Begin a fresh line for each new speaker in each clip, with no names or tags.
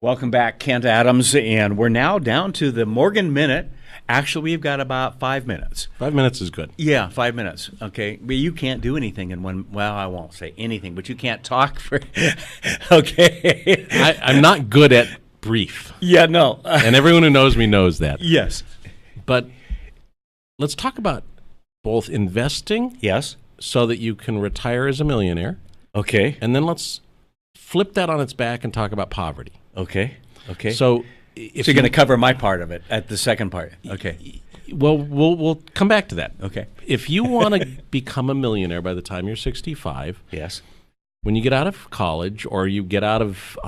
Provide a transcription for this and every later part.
Welcome back, Kent Adams, and we're now down to the Morgan Minute. Actually, we've got about 5 minutes.
5 minutes is good.
Yeah, 5 minutes. Okay, but you can't do anything in one. Well, I won't say anything, but you can't talk for. Okay,
I'm not good at brief.
Yeah, no.
And everyone who knows me knows that.
Yes,
but let's talk about both investing.
Yes.
So that you can retire as a millionaire.
Okay.
And then let's flip that on its back and talk about poverty.
Okay. Okay.
So
you're going to cover my part of it at the second part. Okay.
Well, we'll come back to that.
Okay.
If you want to become a millionaire by the time you're 65,
yes,
when you get out of college or you get out of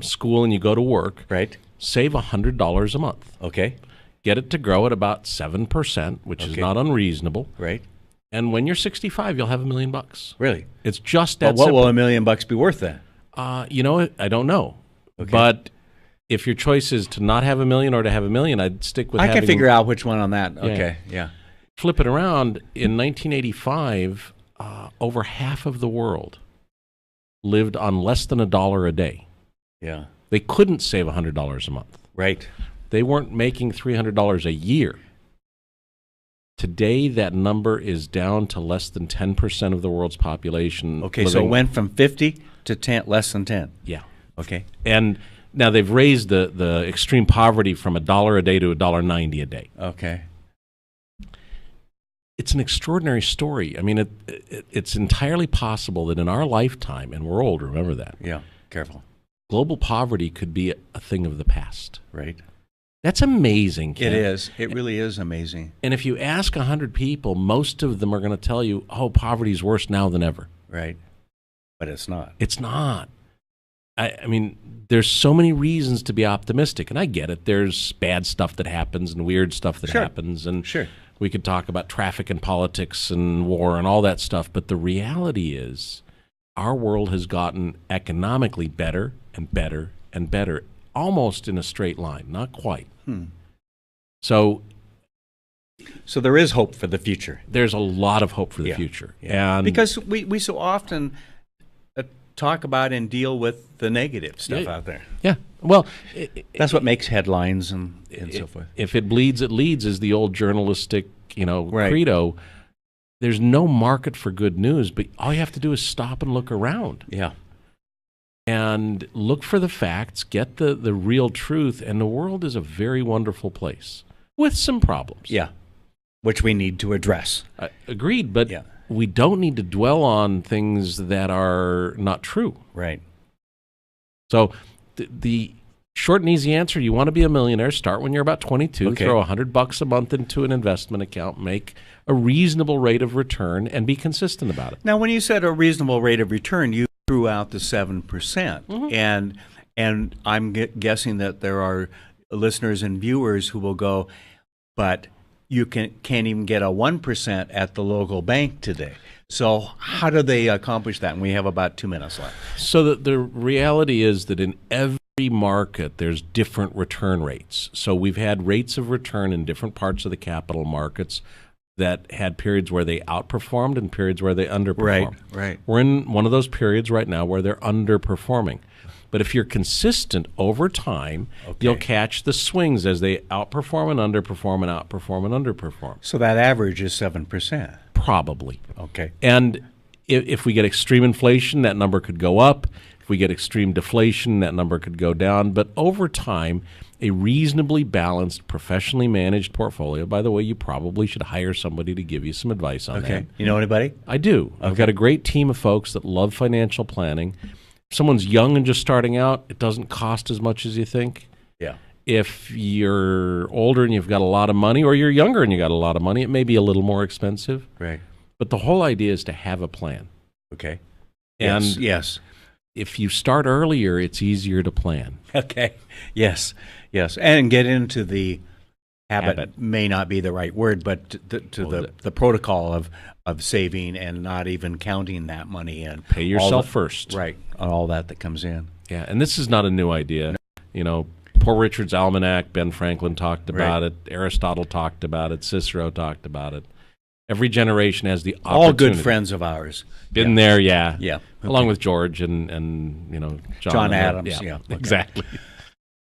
school and you go to work,
right,
save $100 a month.
Okay.
Get it to grow at about 7%, which is not unreasonable.
Right.
And when you're 65, you'll have $1 million.
Really?
It's just that
simple. What will $1 million be worth then?
You know, I don't know. Okay. But if your choice is to not have $1 million or to have $1 million, I'd stick with.
I can figure out which one on that. Okay, yeah.
Flip it around. In 1985, over half of the world lived on less than $1 a day.
Yeah. They
couldn't save $100 a month.
Right.
They weren't making $300 a year. Today, that number is down to less than 10% of the world's population.
Okay, so it went from 50 to 10, less than 10.
Yeah.
Okay.
And now they've raised the extreme poverty from $1 a day to $1.90 a day.
Okay.
It's an extraordinary story. I mean, it's entirely possible that in our lifetime, and we're old, remember that.
Yeah, careful.
Global poverty could be a thing of the past.
Right.
That's amazing, Ken.
It is. It really is amazing.
And if you ask 100 people, most of them are going to tell you, oh, poverty's worse now than ever.
Right. But it's not.
It's not. I mean, there's so many reasons to be optimistic, and I get it. There's bad stuff that happens and weird stuff that happens, and we could talk about traffic and politics and war and all that stuff, but the reality is our world has gotten economically better and better and better, almost in a straight line, not quite. So
there is hope for the future.
There's a lot of hope for the future.
Yeah. And because we so often talk about and deal with the negative stuff out there.
Yeah. Well,
that's what makes headlines and so forth.
If it bleeds, it leads is the old journalistic, credo. There's no market for good news, but all you have to do is stop and look around.
Yeah.
And look for the facts, get the real truth, and the world is a very wonderful place with some problems.
Yeah. Which we need to address.
Agreed, but we don't need to dwell on things that are not true.
Right.
So the short and easy answer, you want to be a millionaire, start when you're about 22, throw $100 a month into an investment account, make a reasonable rate of return, and be consistent about it.
Now, when you said a reasonable rate of return, you threw out the 7%. And I'm guessing that there are listeners and viewers who will go, but you can't even get a 1% at the local bank today. So how do they accomplish that? And we have about 2 minutes left.
So the reality is that in every market, there's different return rates. So we've had rates of return in different parts of the capital markets that had periods where they outperformed and periods where they underperformed.
Right.
We're in one of those periods right now where they're underperforming. But if you're consistent over time, you'll catch the swings as they outperform and underperform and outperform and underperform.
So that average is 7%.
Probably.
Okay.
And if we get extreme inflation, that number could go up. If we get extreme deflation, that number could go down. But over time, a reasonably balanced, professionally managed portfolio, by the way, you probably should hire somebody to give you some advice on that.
You know anybody?
I do. I've got a great team of folks that love financial planning. If someone's young and just starting out, it doesn't cost as much as you think.
Yeah.
If you're older and you've got a lot of money, or you're younger and you got a lot of money, it may be a little more expensive.
Right.
But the whole idea is to have a plan.
Okay.
And
yes.
If you start earlier, it's easier to plan.
Okay. Yes. And get into the habit may not be the right word, but to the protocol of saving and not even counting that money and
pay yourself first.
Right. All that comes in.
Yeah, and this is not a new idea. No. Poor Richard's Almanac, Ben Franklin talked about it, Aristotle talked about it, Cicero talked about it. Every generation has the
All
opportunity.
good friends of ours.
Been there, yeah.
Yeah.
Along with George and
John Adams. Yeah. Okay.
Exactly.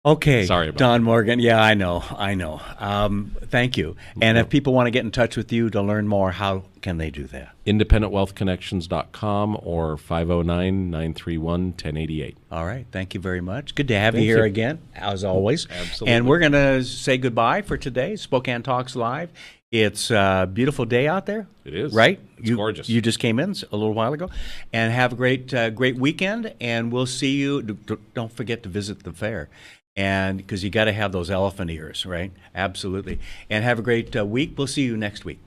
Okay.
Sorry about
Don Morgan. Yeah, I know. Thank you. And if people want to get in touch with you to learn more, how can they do that?
IndependentWealthConnections.com or 509-931-1088.
All right. Thank you very much. Good to have you here again, as always.
Absolutely.
And we're going to say goodbye for today. Spokane Talks Live. It's a beautiful day out there.
It is.
Right?
It's gorgeous.
You just came in a little while ago. And have a great weekend. And we'll see you. Don't forget to visit the fair. And because you got to have those elephant ears, right? Absolutely. And have a great week. We'll see you next week.